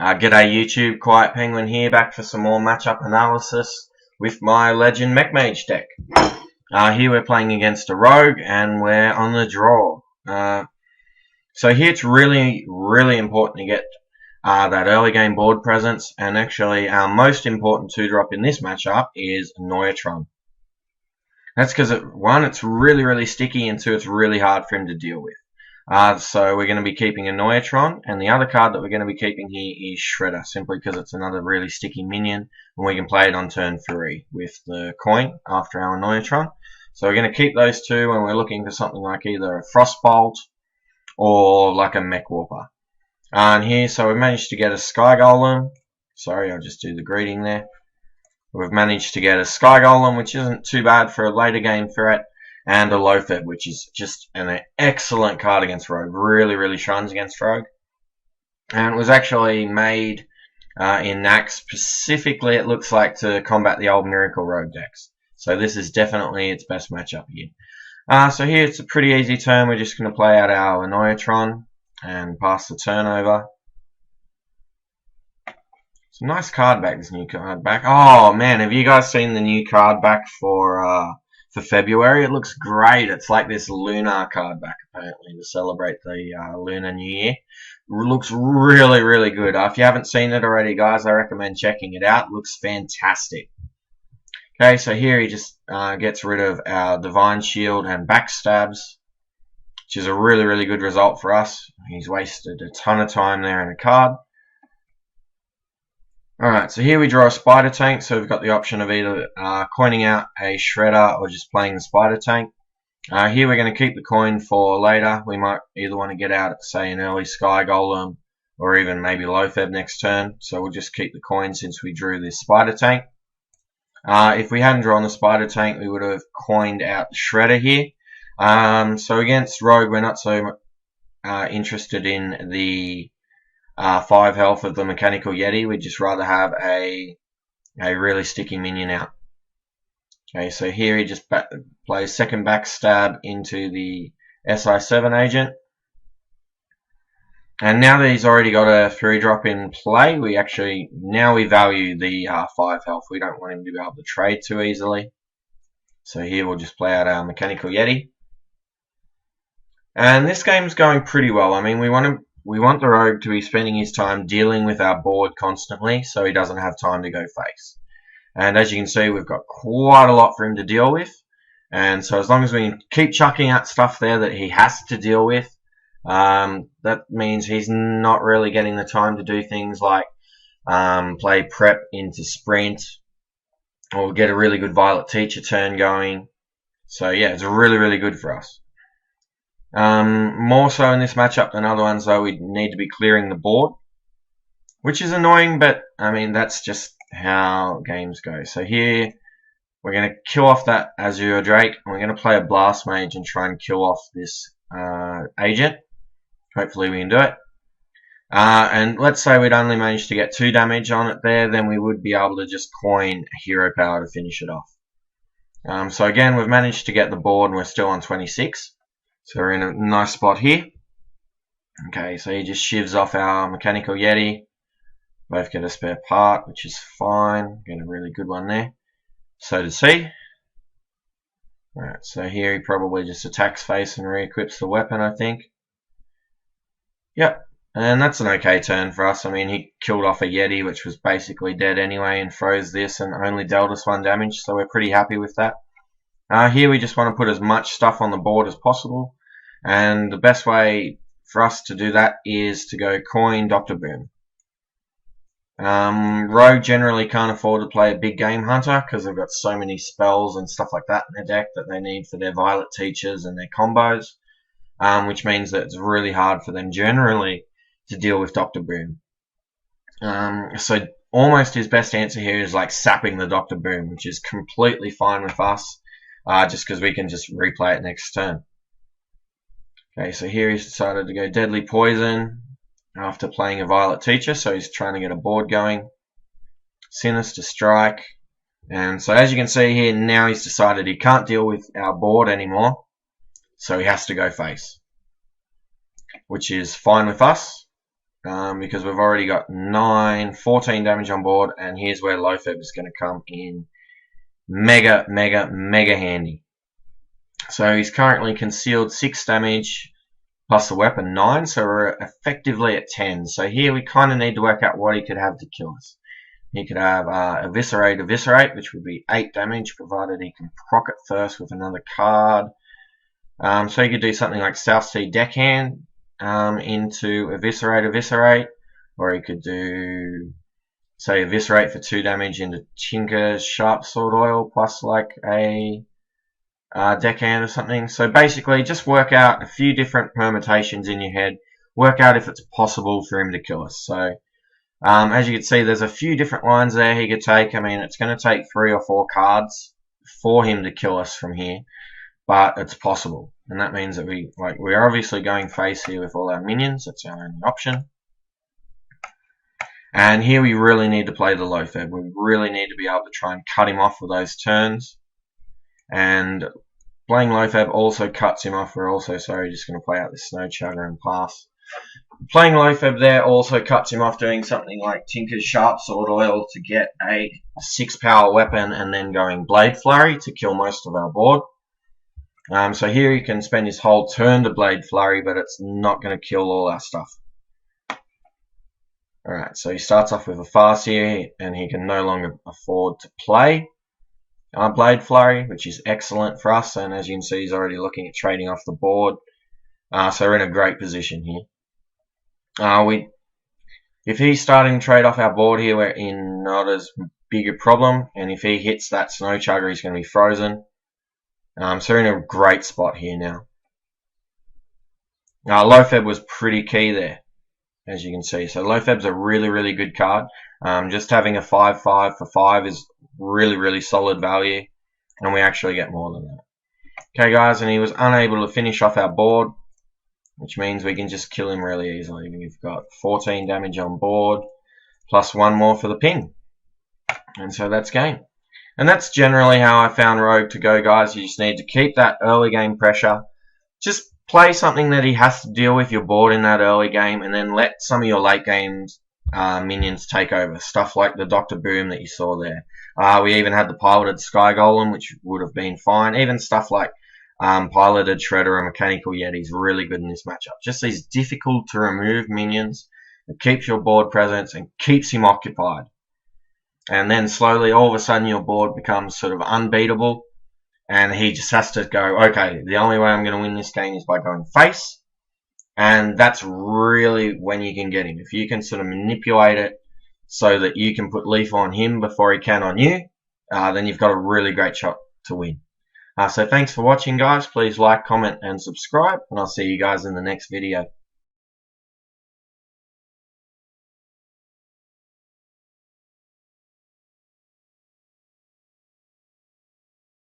G'day YouTube, QuietPenguin here, back for some more matchup analysis with my Legend MechMage deck. Here we're playing against a Rogue and we're on the draw. So here it's really important to get that early game board presence, and actually our most important 2-drop in this matchup is Neutron. That's because one, it's really sticky, and two, it's really hard for him to deal with. So we're going to be keeping a Neutron, and the other card that we're going to be keeping here is Shredder, simply because it's another really sticky minion, and we can play it on turn 3 with the coin after our Neutron. So we're going to keep those two, and we're looking for something like either a Frostbolt or like a Mech Warper. And here, so we managed to get a Sky Golem. Sorry, I'll just do the greeting there. We've managed to get a Sky Golem, which isn't too bad for a later game threat, and a Loatheb, which is just an excellent card against Rogue. Really shines against Rogue. And it was actually made in NAC specifically, it looks like, to combat the old Miracle Rogue decks. So this is definitely its best matchup here. So here it's a pretty easy turn. We're just going to play out our Neutron and pass the turn over. It's a nice card back, this new card back. Oh man, have you guys seen the new card back for February? It looks great. It's like this Lunar card back, apparently, to celebrate the Lunar New Year. It looks really good. If you haven't seen it already, guys, I recommend checking it out. It looks fantastic. Okay, so here he just gets rid of our Divine Shield and Backstabs, which is a really good result for us. He's wasted a ton of time there in a card. Alright, so here we draw a Spider Tank, so we've got the option of either coining out a Shredder or just playing the Spider Tank. Here we're going to keep the coin for later. We might either want to get out, say, an early Sky Golem or even maybe Loatheb next turn, so we'll just keep the coin since we drew this Spider Tank. If we hadn't drawn the Spider Tank, we would have coined out the Shredder here. So against Rogue, we're not so interested in the 5 health of the Mechanical Yeti. We'd just rather have a really sticky minion out. Okay, so here he just plays second Backstab into the SI7 agent. And now that he's already got a 3-drop in play, we value the 5 health. We don't want him to be able to trade too easily. So here we'll just play out our Mechanical Yeti. And this game's going pretty well. I mean, we want the Rogue to be spending his time dealing with our board constantly, so he doesn't have time to go face. And as you can see, we've got quite a lot for him to deal with. And so as long as we can keep chucking out stuff there that he has to deal with, that means he's not really getting the time to do things like play prep into sprint or get a really good Violet Teacher turn going. So yeah, it's really good for us. More so in this matchup than other ones, though, we need to be clearing the board, which is annoying, but I mean that's just how games go. So here we're going to kill off that Azure Drake, and we're going to play a Blast Mage and try and kill off this agent. Hopefully we can do it. And let's say we'd only managed to get 2 damage on it there, then we would be able to just coin Hero Power to finish it off. So again, we've managed to get the board and we're still on 26. So we're in a nice spot here. Okay, so he just shivs off our Mechanical Yeti. Both get a spare part, which is fine. Get a really good one there. So does he. Alright, so here he probably just attacks face and re-equips the weapon, I think. Yep, and that's an okay turn for us. I mean, he killed off a Yeti, which was basically dead anyway, and froze this and only dealt us 1 damage, so we're pretty happy with that. Here we just want to put as much stuff on the board as possible, and the best way for us to do that is to go coin Dr. Boom. Rogue generally can't afford to play a big game hunter because they've got so many spells and stuff like that in their deck that they need for their Violet Teachers and their combos, which means that it's really hard for them generally to deal with Dr. Boom. So almost his best answer here is like sapping the Dr. Boom, which is completely fine with us. Just because we can just replay it next turn. Okay, so here he's decided to go Deadly Poison after playing a Violet Teacher, so he's trying to get a board going. Sinister Strike. And so as you can see here, now he's decided he can't deal with our board anymore, so he has to go face, which is fine with us. because we've already got 14 damage on board, and here's where Loatheb is going to come in mega handy. So he's currently concealed 6 damage plus the weapon 9, so we're effectively at 10. So here we kind of need to work out what he could have to kill us. He could have Eviscerate, which would be 8 damage, provided he can proc it first with another card. So he could do something like South Sea Deckhand into Eviscerate, or he could do, say, Eviscerate for 2 damage into Tinker's Sharp Sword Oil plus like a Deckhand or something. So basically, just work out a few different permutations in your head. Work out if it's possible for him to kill us. So as you can see, there's a few different lines there he could take. I mean, it's going to take 3 or 4 cards for him to kill us from here, but it's possible. And that means that we're obviously going face here with all our minions. That's our only option. And here we really need to play the Loatheb. We really need to be able to try and cut him off with those turns. And playing Loatheb also cuts him off. We're also, just going to play out the Snow Chugger and pass. Playing Loatheb there also cuts him off doing something like Tinker's Sharp Sword Oil to get a 6 power weapon, and then going Blade Flurry to kill most of our board. So here he can spend his whole turn to Blade Flurry, but it's not going to kill all our stuff. Alright, so he starts off with a fast here, and he can no longer afford to play Blade Flurry, which is excellent for us. And as you can see, he's already looking at trading off the board. So we're in a great position here. If he's starting to trade off our board here, we're in not as big a problem. And if he hits that Snow Chugger, he's going to be frozen. So we're in a great spot here now. Loatheb was pretty key there, as you can see. So Loatheb's a really good card. Just having a 5/5 for 5 is really solid value, and we actually get more than that. Okay guys, and he was unable to finish off our board, which means we can just kill him really easily. We've got 14 damage on board, plus 1 more for the ping. And so that's game. And that's generally how I found Rogue to go, guys. You just need to keep that early game pressure. Just play something that he has to deal with your board in that early game, and then let some of your late games minions take over. Stuff like the Dr. Boom that you saw there. We even had the piloted Sky Golem, which would have been fine. Even stuff like piloted Shredder and Mechanical Yeti is really good in this matchup. Just these difficult to remove minions that keeps your board presence and keeps him occupied. And then slowly, all of a sudden, your board becomes sort of unbeatable, and he just has to go, okay, the only way I'm going to win this game is by going face. And that's really when you can get him. If you can sort of manipulate it so that you can put Leaf on him before he can on you, then you've got a really great shot to win. So thanks for watching, guys. Please like, comment, and subscribe, and I'll see you guys in the next video.